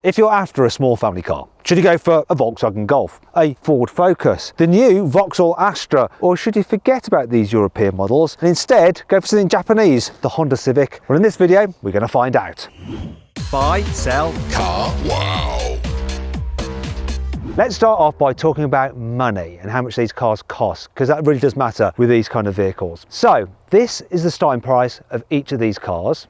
If you're after a small family car, should you go for a Volkswagen Golf, a Ford Focus, the new Vauxhall Astra, or should you forget about these European models and instead go for something Japanese, the Honda Civic? Well, in this video, we're going to find out. Buy, sell, car, wow! Let's start off by talking about money and how much these cars cost, because that really does matter with these kind of vehicles. So, this is the starting price of each of these cars.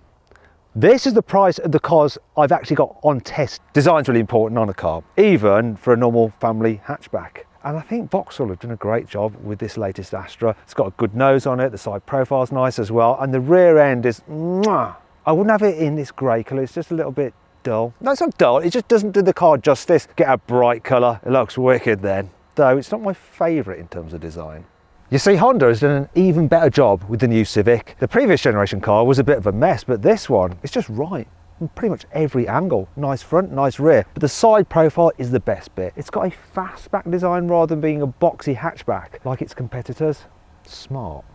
This is the price of the cars I've actually got on test. Design's really important on a car, even for a normal family hatchback. And I think Vauxhall have done a great job with this latest Astra. It's got a good nose on it, the side profile's nice as well, and the rear end is mwah. I wouldn't have it in this grey colour, it's just a little bit dull. No, it's not dull, it just doesn't do the car justice. Get a bright colour, it looks wicked then. Though it's not my favourite in terms of design. You see, Honda has done an even better job with the new Civic. The previous generation car was a bit of a mess, but this one is just right in pretty much every angle. Nice front, nice rear, but the side profile is the best bit. It's got a fastback design rather than being a boxy hatchback like its competitors. Smart.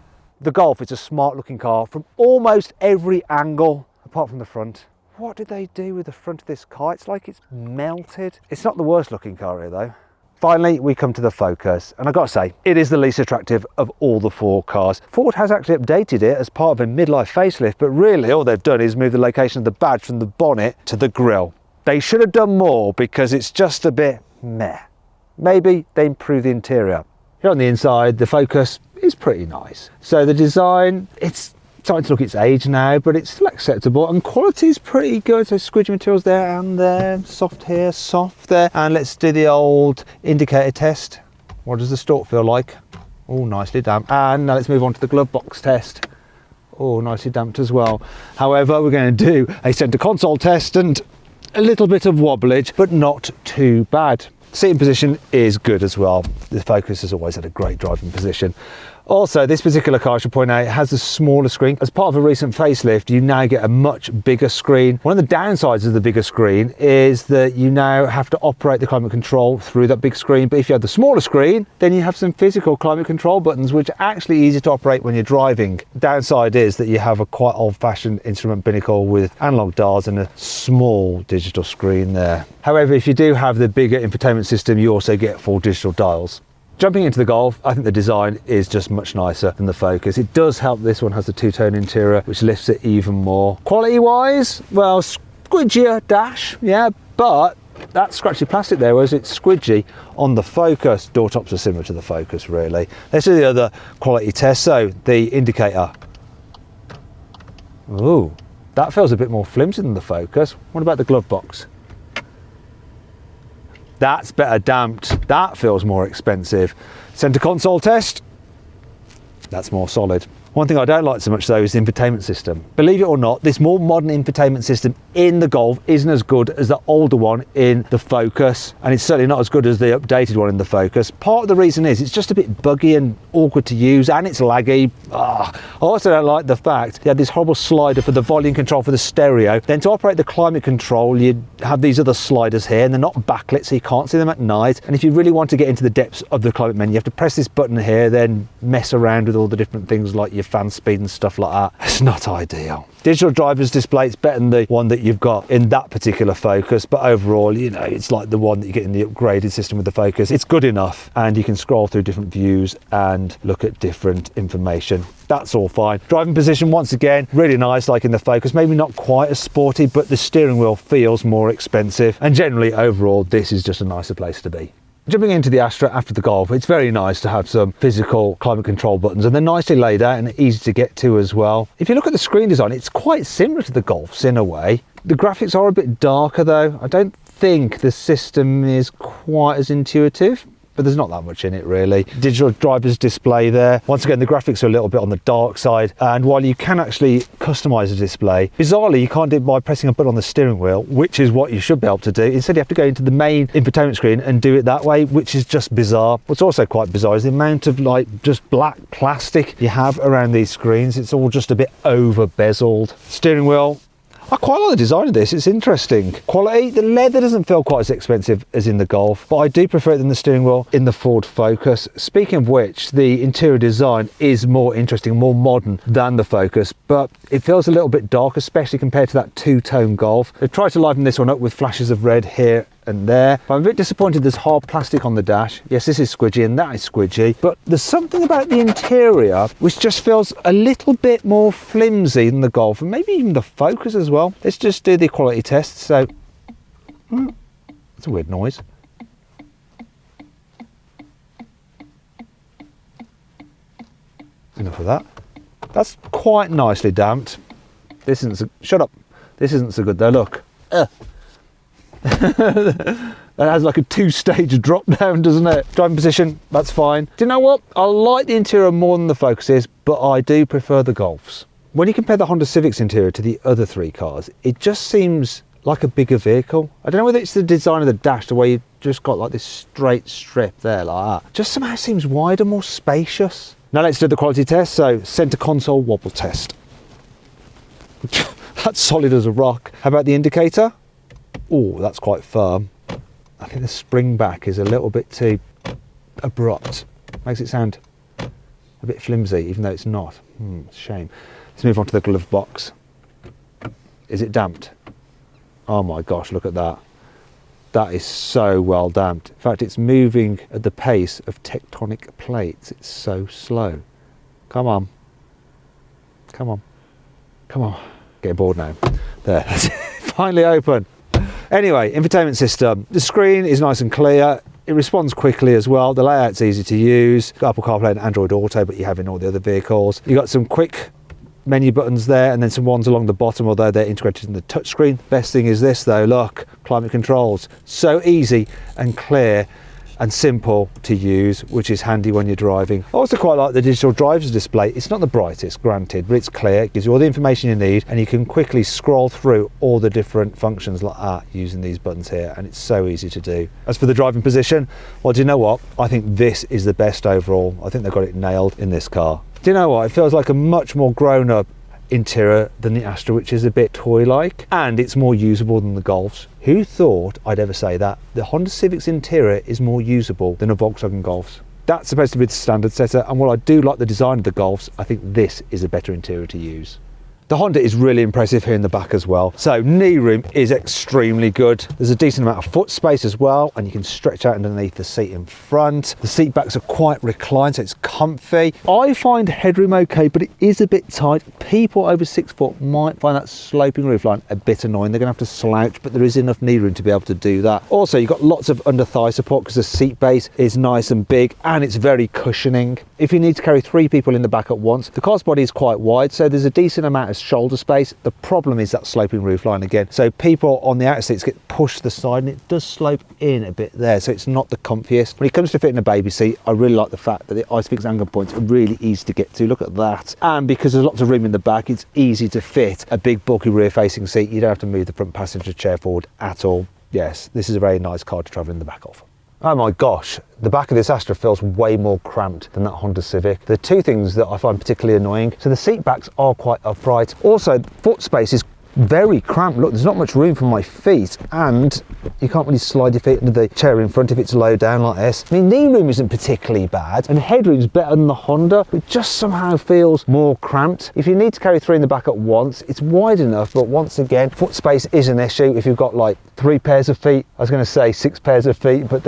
The Golf is a smart looking car from almost every angle, apart from the front. What did they do with the front of this car? It's like it's melted. It's not the worst looking car here though. Finally, we come to the Focus, and I've got to say, it is the least attractive of all the Ford cars. Ford has actually updated it as part of a midlife facelift, but really all they've done is move the location of the badge from the bonnet to the grille. They should have done more because it's just a bit meh. Maybe they improve the interior. Here on the inside, the Focus is pretty nice. So the design, it's starting to look its age now, but it's still acceptable, and quality is pretty good. So squidgy materials there and there, soft here, soft there. And let's do the old indicator test. What does the stalk feel like? Oh, nicely damp. And now let's move on to the glove box test. Oh, nicely damped as well. However, we're going to do a centre console test and a little bit of wobblage, but not too bad. Seating position is good as well. The Focus has always had a great driving position. Also, this particular car, I should point out, has a smaller screen. As part of a recent facelift, you now get a much bigger screen. One of the downsides of the bigger screen is that you now have to operate the climate control through that big screen. But if you have the smaller screen, then you have some physical climate control buttons, which are actually easy to operate when you're driving. The downside is that you have a quite old-fashioned instrument binnacle with analog dials and a small digital screen there. However, if you do have the bigger infotainment system, you also get full digital dials. Jumping into the Golf, I think the design is just much nicer than the Focus. It does help this one has the two-tone interior, which lifts it even more. Quality-wise, well, squidgier dash, yeah, but that scratchy plastic there, whereas it's squidgy on the Focus. Door tops are similar to the Focus, really. Let's do the other quality test. So, the indicator. Ooh, that feels a bit more flimsy than the Focus. What about the glove box? That's better damped. That feels more expensive. Centre console test. That's more solid. One thing I don't like so much though is the infotainment system. Believe it or not, this more modern infotainment system in the Golf isn't as good as the older one in the Focus, and it's certainly not as good as the updated one in the Focus. Part of the reason is it's just a bit buggy and awkward to use, and it's laggy. I also don't like the fact you had this horrible slider for the volume control for the stereo. Then to operate the climate control, you have these other sliders here, and they're not backlit, so you can't see them at night. And if you really want to get into the depths of the climate menu, you have to press this button here, then mess around with all the different things like your fan speed and stuff like that. It's not ideal. Digital driver's display, it's better than the one that you've got in that particular Focus, but overall, you know, it's like the one that you get in the upgraded system with the Focus. It's good enough, and you can scroll through different views and look at different information. That's all fine. Driving position, once again, really nice like in the Focus. Maybe not quite as sporty, but the steering wheel feels more expensive, and generally overall this is just a nicer place to be. Jumping into the Astra after the Golf, it's very nice to have some physical climate control buttons, and they're nicely laid out and easy to get to as well. If you look at the screen design, it's quite similar to the Golf's in a way. The graphics are a bit darker though. I don't think the system is quite as intuitive, but there's not that much in it really. Digital driver's display there. Once again, the graphics are a little bit on the dark side, and while you can actually customize the display, bizarrely you can't do it by pressing a button on the steering wheel, which is what you should be able to do. Instead you have to go into the main infotainment screen and do it that way, which is just bizarre. What's also quite bizarre is the amount of like just black plastic you have around these screens. It's all just a bit over bezeled. Steering wheel, I quite like the design of this, it's interesting. Quality, the leather doesn't feel quite as expensive as in the Golf, but I do prefer it than the steering wheel in the Ford Focus. Speaking of which, the interior design is more interesting, more modern than the Focus, but it feels a little bit dark, especially compared to that two-tone Golf. They've tried to liven this one up with flashes of red here and there. But I'm a bit disappointed there's hard plastic on the dash. Yes, this is squidgy and that is squidgy, but there's something about the interior which just feels a little bit more flimsy than the Golf, and maybe even the Focus as well. Let's just do the quality test. So, that's a weird noise. Enough of that. That's quite nicely damped. This isn't so, shut up. This isn't so good though, look. That has like a two-stage drop down, doesn't it? Driving position, that's fine. Do you know what? I like the interior more than the Focuses, but I do prefer the Golfs. When you compare the Honda Civic's interior to the other three cars, it just seems like a bigger vehicle. I don't know whether it's the design of the dash, the way you've just got like this straight strip there like that. Just somehow seems wider, more spacious. Now let's do the quality test. So center console wobble test. That's solid as a rock. How about the indicator? Oh, that's quite firm. I think the spring back is a little bit too abrupt. Makes it sound a bit flimsy, even though it's not. Shame. Let's move on to the glove box. Is it damped? Oh my gosh, look at that. That is so well damped. In fact, it's moving at the pace of tectonic plates. It's so slow. Come on. Come on. Come on. Getting bored now. There, that's it. Finally open. Anyway, infotainment system. The screen is nice and clear. It responds quickly as well. The layout's easy to use. Got Apple CarPlay and Android Auto, but you have in all the other vehicles. You've got some quick menu buttons there and then some ones along the bottom, although they're integrated in the touchscreen. Best thing is this though, look, climate controls. So easy and clear and simple to use, which is handy when you're driving. I also quite like the digital driver's display. It's not the brightest, granted, but it's clear. It gives you all the information you need and you can quickly scroll through all the different functions like that using these buttons here, and it's so easy to do. As for the driving position, well, do you know what? I think this is the best overall. I think they've got it nailed in this car. Do you know what? It feels like a much more grown-up interior than the Astra, which is a bit toy-like, and it's more usable than the Golfs. Who thought I'd ever say that? The Honda Civic's interior is more usable than a Volkswagen Golf's. That's supposed to be the standard setter, and while I do like the design of the Golfs, I think this is a better interior to use. The Honda is really impressive here in the back as well. So knee room is extremely good. There's a decent amount of foot space as well, and you can stretch out underneath the seat in front. The seat backs are quite reclined, so it's comfy. I find headroom okay, but it is a bit tight. People over 6 foot might find that sloping roofline a bit annoying. They're gonna have to slouch, but there is enough knee room to be able to do that. Also, you've got lots of under thigh support because the seat base is nice and big and it's very cushioning. If you need to carry 3 people in the back at once, the car's body is quite wide, so there's a decent amount of shoulder space. The problem is that sloping roofline again. So people on the outer seats get pushed to the side and it does slope in a bit there, so it's not the comfiest. When it comes to fitting a baby seat, I really like the fact that the ISOFIX anchor points are really easy to get to. Look at that. And because there's lots of room in the back, it's easy to fit a big bulky rear facing seat. You don't have to move the front passenger chair forward at all. Yes, this is a very nice car to travel in the back of. Oh my gosh, the back of this Astra feels way more cramped than that Honda Civic. There are 2 things that I find particularly annoying. So the seat backs are quite upright. Also, foot space is very cramped. Look, there's not much room for my feet, and you can't really slide your feet into the chair in front if it's low down like this. I mean, knee room isn't particularly bad, and headroom's better than the Honda, but it just somehow feels more cramped. If you need to carry 3 in the back at once, it's wide enough, but once again, foot space is an issue if you've got like 3 pairs of feet. I was going to say 6 pairs of feet, but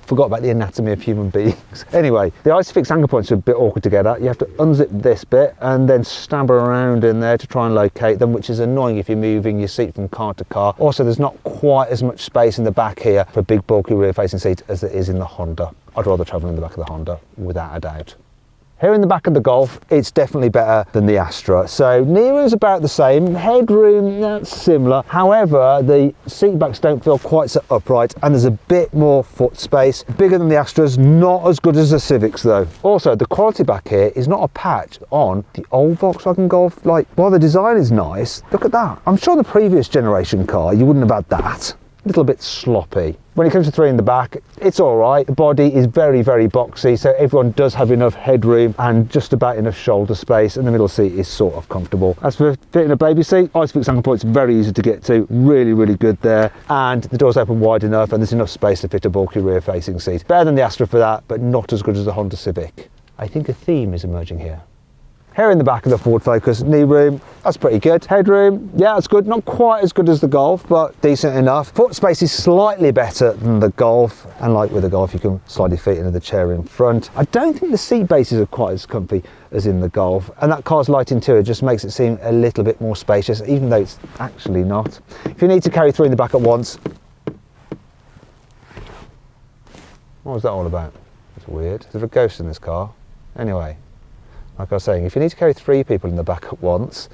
forgot about the anatomy of human beings. Anyway, the ISOFIX anchor points are a bit awkward to get at. You have to unzip this bit and then stab around in there to try and locate them, which is annoying if you're moving your seat from car to car. Also, there's not quite as much space in the back here for a big bulky rear facing seat as there is in the Honda. I'd rather travel in the back of the Honda, without a doubt. Here in the back of the Golf, it's definitely better than the Astra. So knee room's about the same, headroom, that's similar. However, the seat backs don't feel quite so upright and there's a bit more foot space. Bigger than the Astras, not as good as the Civics though. Also, the quality back here is not a patch on the old Volkswagen Golf. Like, while the design is nice, look at that. I'm sure the previous generation car, you wouldn't have had that. little bit sloppy. When it comes to 3 in the back, it's all right. The body is very, very boxy, so everyone does have enough headroom and just about enough shoulder space, and the middle seat is sort of comfortable. As for fitting a baby seat, Isofix anchor point's very easy to get to, really, really good there, and the doors open wide enough and there's enough space to fit a bulky rear-facing seat. Better than the Astra for that, but not as good as the Honda Civic. I think a theme is emerging here. Here in the back of the Ford Focus, knee room, that's pretty good. Headroom, yeah, that's good. Not quite as good as the Golf, but decent enough. Foot space is slightly better than the Golf, and like with the Golf, you can slide your feet into the chair in front. I don't think the seat bases are quite as comfy as in the Golf, and that car's light interior just makes it seem a little bit more spacious, even though it's actually not. If you need to carry 3 in the back at once, what was that all about? It's weird. There's a ghost in this car. Anyway. Like I was saying, if you need to carry 3 people in the back at once,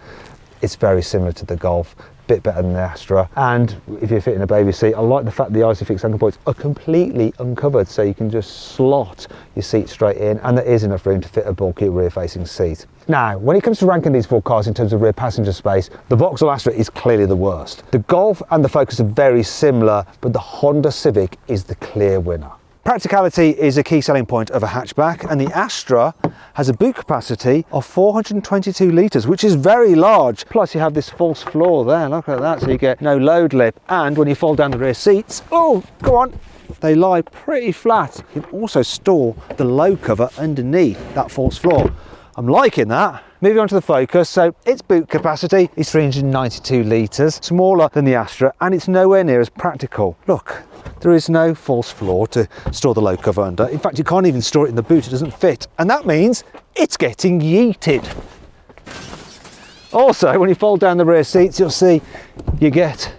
it's very similar to the Golf, a bit better than the Astra. And if you're fitting a baby seat, I like the fact the Isofix anchor points are completely uncovered, so you can just slot your seat straight in, and there is enough room to fit a bulky rear-facing seat. Now, when it comes to ranking these 4 cars in terms of rear passenger space, the Vauxhall Astra is clearly the worst. The Golf and the Focus are very similar, but the Honda Civic is the clear winner. Practicality is a key selling point of a hatchback, and the Astra has a boot capacity of 422 litres, which is very large. Plus you have this false floor there, look at that, so you get no load lip, and when you fold down the rear seats, oh, go on, they lie pretty flat. You can also store the load cover underneath that false floor. I'm liking that. Moving on to the Focus, so its boot capacity is 392 litres, smaller than the Astra, and it's nowhere near as practical. Look, there is no false floor to store the load cover under. In fact, you can't even store it in the boot, it doesn't fit. And that means it's getting yeeted. Also, when you fold down the rear seats, you'll see you get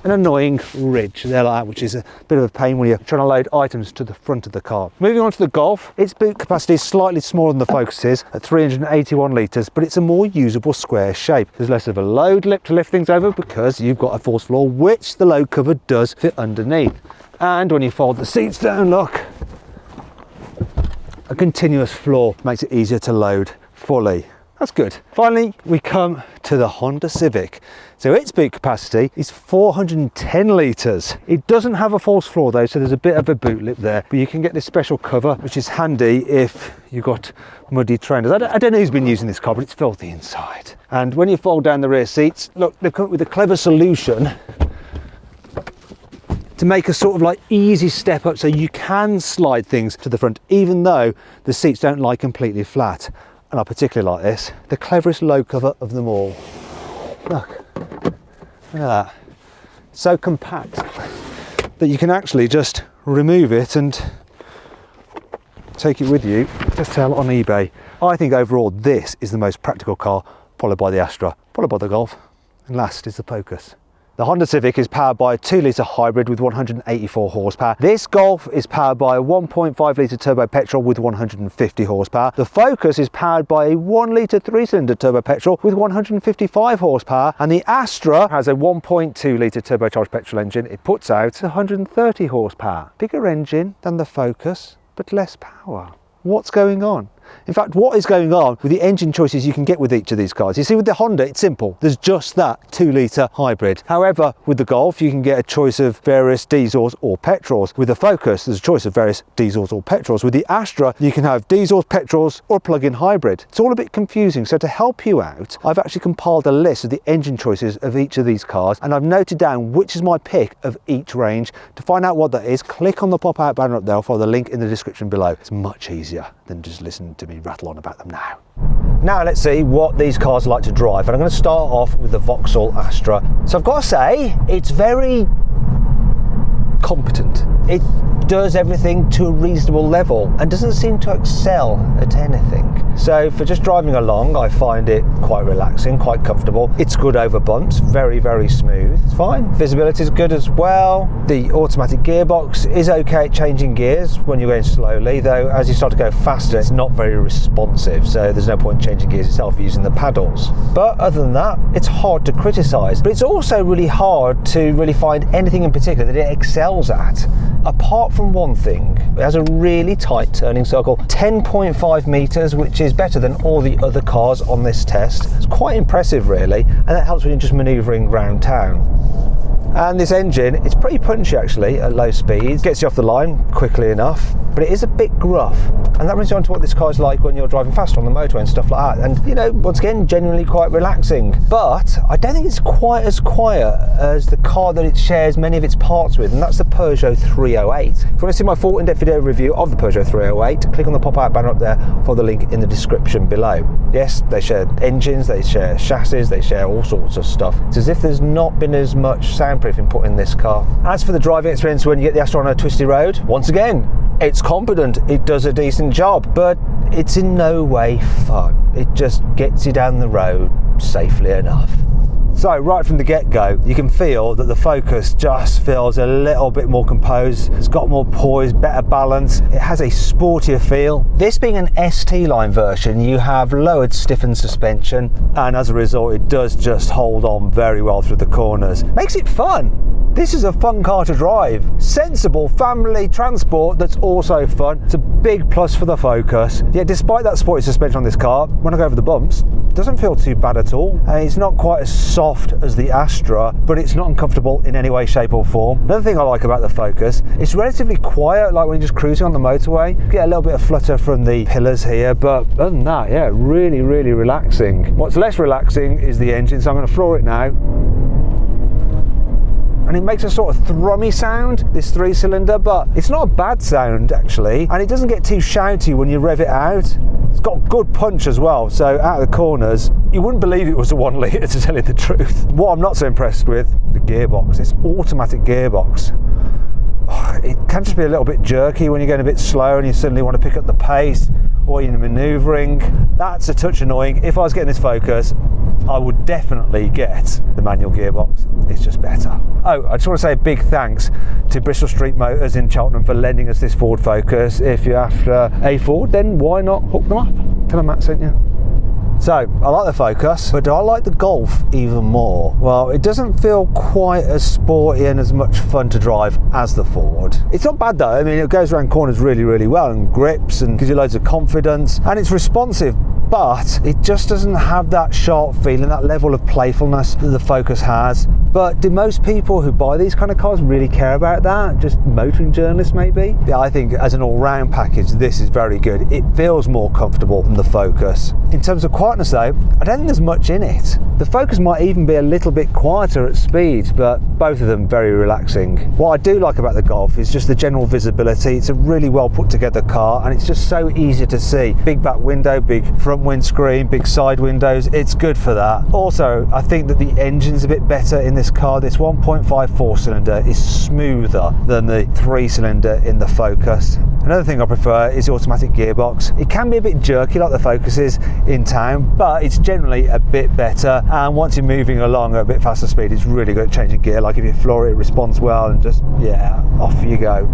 an annoying ridge there like that, which is a bit of a pain when you're trying to load items to the front of the car. Moving on to the Golf, its boot capacity is slightly smaller than the Focus's at 381 litres, but it's a more usable square shape. There's less of a load lip to lift things over because you've got a false floor, which the load cover does fit underneath. And when you fold the seats down, look, a continuous floor makes it easier to load fully. That's good. Finally, we come to the Honda Civic. So its boot capacity is 410 litres. It doesn't have a false floor though, so there's a bit of a boot lip there, but you can get this special cover, which is handy if you've got muddy trainers. I don't know who's been using this car, but it's filthy inside. And when you fold down the rear seats, look, they've come up with a clever solution to make a sort of like easy step up so you can slide things to the front, even though the seats don't lie completely flat. And I particularly like this, the cleverest load cover of them all. Look at that. So compact that you can actually just remove it and take it with you to sell on eBay. I think overall this is the most practical car, followed by the Astra, followed by the Golf, and last is the Focus. The Honda Civic is powered by a 2-litre hybrid with 184 horsepower. This Golf is powered by a 1.5-litre turbo petrol with 150 horsepower. The Focus is powered by a 1-litre 3-cylinder turbo petrol with 155 horsepower. And the Astra has a 1.2-litre turbocharged petrol engine. It puts out 130 horsepower. Bigger engine than the Focus, but less power. What's going on? In fact, what is going on with the engine choices you can get with each of these cars? You see, with the Honda, it's simple. There's just that 2-litre hybrid. However, with the Golf, you can get a choice of various diesels or petrols. With the Focus, there's a choice of various diesels or petrols. With the Astra, you can have diesels, petrols, or a plug-in hybrid. It's all a bit confusing. So to help you out, I've actually compiled a list of the engine choices of each of these cars, and I've noted down which is my pick of each range. To find out what that is, click on the pop-out banner up there, or follow the link in the description below. It's much easier than just listening to me rattle on about them now. Now let's see what these cars like to drive, and I'm going to start off with the Vauxhall Astra. So I've got to say, it's very competent. It does everything to a reasonable level and doesn't seem to excel at anything. So for just driving along, I find it quite relaxing, quite comfortable. It's good over bumps, very, very smooth. It's fine. Visibility is good as well. The automatic gearbox is okay at changing gears when you're going slowly, though as you start to go faster, it's not very responsive. So there's no point in changing gears itself using the paddles. But other than that, it's hard to criticize. But it's also really hard to really find anything in particular that it excels at. Apart from one thing, it has a really tight turning circle, 10.5 meters, which is better than all the other cars on this test. It's quite impressive really, and that helps when you're just maneuvering around town. And this engine, it's pretty punchy actually at low speeds. Gets you off the line quickly enough, but it is a bit gruff. And that brings you on to what this car's like when you're driving faster on the motorway and stuff like that. And you know, once again, genuinely quite relaxing. But I don't think it's quite as quiet as the car that it shares many of its parts with, and that's the Peugeot 308. If you want to see my full in-depth video review of the Peugeot 308, click on the pop-out banner up there for the link in the description below. Yes, they share engines, they share chassis, they share all sorts of stuff. It's as if there's not been as much soundproofing put in this car. As for the driving experience when you get the Astra on a twisty road, once again, it's competent, it does a decent job, but it's in no way fun. It just gets you down the road safely enough. So right from the get-go, you can feel that the Focus just feels a little bit more composed. It's got more poise, better balance. It has a sportier feel. This being an ST line version, you have lowered stiffened suspension, and as a result, it does just hold on very well through the corners. Makes it fun. This is a fun car to drive. Sensible family transport that's also fun. It's a big plus for the Focus. Yet despite that sporty suspension on this car, when I go over the bumps, it doesn't feel too bad at all. And it's not quite as soft as the Astra, but it's not uncomfortable in any way, shape or form. Another thing I like about the Focus, it's relatively quiet, like when you're just cruising on the motorway. You get a little bit of flutter from the pillars here, but other than that, yeah, really, really relaxing. What's less relaxing is the engine, so I'm going to floor it now. And it makes a sort of thrummy sound, this 3-cylinder, but it's not a bad sound actually, and it doesn't get too shouty when you rev it out. It's got good punch as well, so out of the corners, you wouldn't believe it was a 1 litre to tell you the truth. What I'm not so impressed with, the gearbox, this automatic gearbox. It can just be a little bit jerky when you're going a bit slow and you suddenly want to pick up the pace, or you're manoeuvring. That's a touch annoying. If I was getting this Focus, I would definitely get the manual gearbox. It's just better. Oh, I just want to say a big thanks to Bristol Street Motors in Cheltenham for lending us this Ford Focus. If you're after a Ford, then why not hook them up? Tell them Matt sent you. So, I like the Focus, but do I like the Golf even more? Well, it doesn't feel quite as sporty and as much fun to drive as the Ford. It's not bad though. I mean, it goes around corners really, really well and grips and gives you loads of confidence, and it's responsive, but it just doesn't have that sharp feeling, that level of playfulness that the Focus has. But do most people who buy these kind of cars really care about that? Just motoring journalists maybe? Yeah, I think as an all-round package, this is very good. It feels more comfortable than the Focus. In terms of quietness though, I don't think there's much in it. The Focus might even be a little bit quieter at speeds, but both of them very relaxing. What I do like about the Golf is just the general visibility. It's a really well put together car, and it's just so easy to see. Big back window, big front windscreen, big side windows. It's good for that. Also, I think that the engine's a bit better in this car. This 1.5 4-cylinder is smoother than the 3-cylinder in the Focus. Another thing I prefer is the automatic gearbox. It can be a bit jerky like the Focus is in town, but it's generally a bit better, and once you're moving along at a bit faster speed, it's really good at changing gear. Like if you floor it, it responds well, and just, yeah, off you go.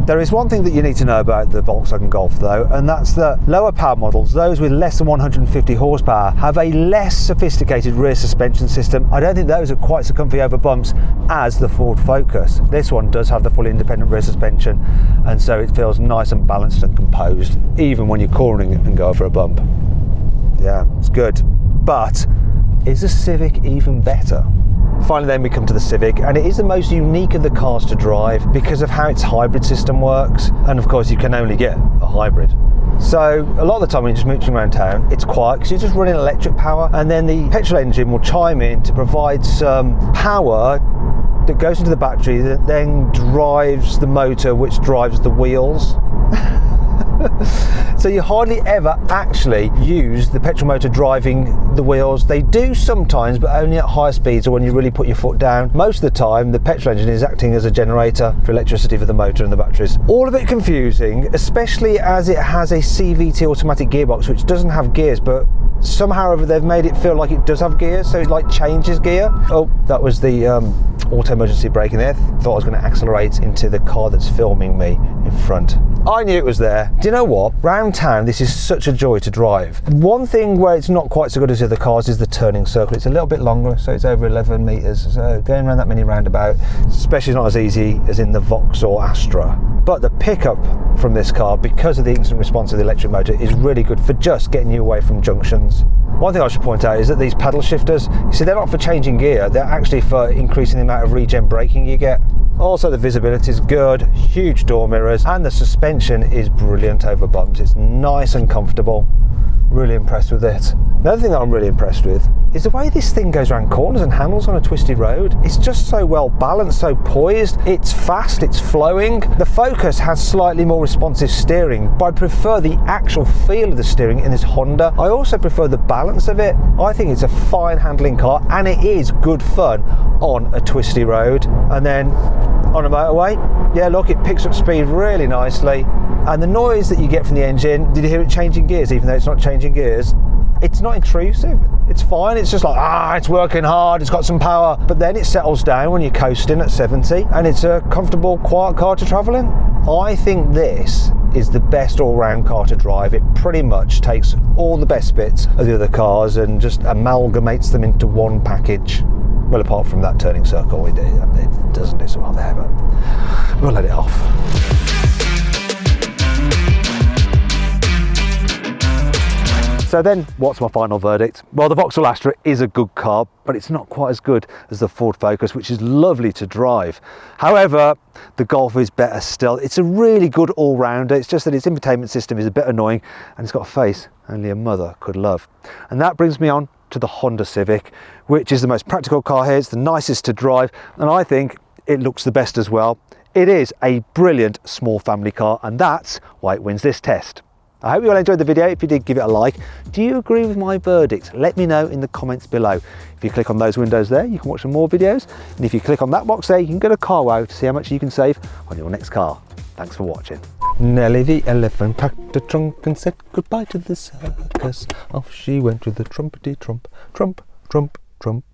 There is one thing that you need to know about the Volkswagen Golf though, and that's that lower power models, those with less than 150 horsepower, have a less sophisticated rear suspension system. I don't think those are quite so comfy over bumps as the Ford Focus. This one does have the fully independent rear suspension, and so it feels nice and balanced and composed, even when you're cornering and go over a bump. Yeah, it's good. But is the Civic even better? Finally then we come to the Civic, and it is the most unique of the cars to drive because of how its hybrid system works, and of course you can only get a hybrid. So a lot of the time when you're just mooching around town, it's quiet because you're just running electric power, and then the petrol engine will chime in to provide some power that goes into the battery that then drives the motor, which drives the wheels. So you hardly ever actually use the petrol motor driving the wheels. They do sometimes, but only at higher speeds or when you really put your foot down. Most of the time the petrol engine is acting as a generator for electricity for the motor and the batteries. All of it confusing, especially as it has a CVT automatic gearbox which doesn't have gears, but somehow they've made it feel like it does have gears, so it like changes gear. Oh, that was the auto emergency braking there. Thought I was going to accelerate into the car that's filming me in front. I knew it was there. Do you know what? Round town, this is such a joy to drive. One thing where it's not quite so good as the other cars is the turning circle. It's a little bit longer, so it's over 11 metres. So going around that many roundabout, especially not as easy as in the Vauxhall Astra. But the pickup from this car, because of the instant response of the electric motor, is really good for just getting you away from junctions. One thing I should point out is that these pedal shifters, you see, they're not for changing gear, they're actually for increasing the amount of regen braking you get. Also, the visibility is good, huge door mirrors, and the suspension is brilliant over bumps. It's nice and comfortable. Really impressed with it. Another thing that I'm really impressed with is the way this thing goes around corners and handles on a twisty road. It's just so well balanced, so poised. It's fast, it's flowing. The Focus has slightly more responsive steering, but I prefer the actual feel of the steering in this Honda. I also prefer the balance of it. I think it's a fine handling car, and it is good fun on a twisty road. And then on a motorway, yeah, look, it picks up speed really nicely. And the noise that you get from the engine, did you hear it changing gears even though it's not changing gears? It's not intrusive, it's fine, it's just like, it's working hard, it's got some power, but then it settles down when you're coasting at 70 and it's a comfortable, quiet car to travel in. I think this is the best all-round car to drive. It pretty much takes all the best bits of the other cars and just amalgamates them into one package. Well, apart from that turning circle, it doesn't do so well there, but we'll let it off. So then, what's my final verdict? Well, the Vauxhall Astra is a good car, but it's not quite as good as the Ford Focus, which is lovely to drive. However, the Golf is better still. It's a really good all-rounder. It's just that its infotainment system is a bit annoying, and it's got a face only a mother could love. And that brings me on to the Honda Civic, which is the most practical car here. It's the nicest to drive, and I think it looks the best as well. It is a brilliant small family car, and that's why it wins this test. I hope you all enjoyed the video. If you did, give it a like. Do you agree with my verdict? Let me know in the comments below. If you click on those windows there, you can watch some more videos. And if you click on that box there, you can go to Car Wow to see how much you can save on your next car. Thanks for watching. Nelly the elephant packed a trunk and said goodbye to the circus. Off she went with the trumpety trump, trump, trump, trump.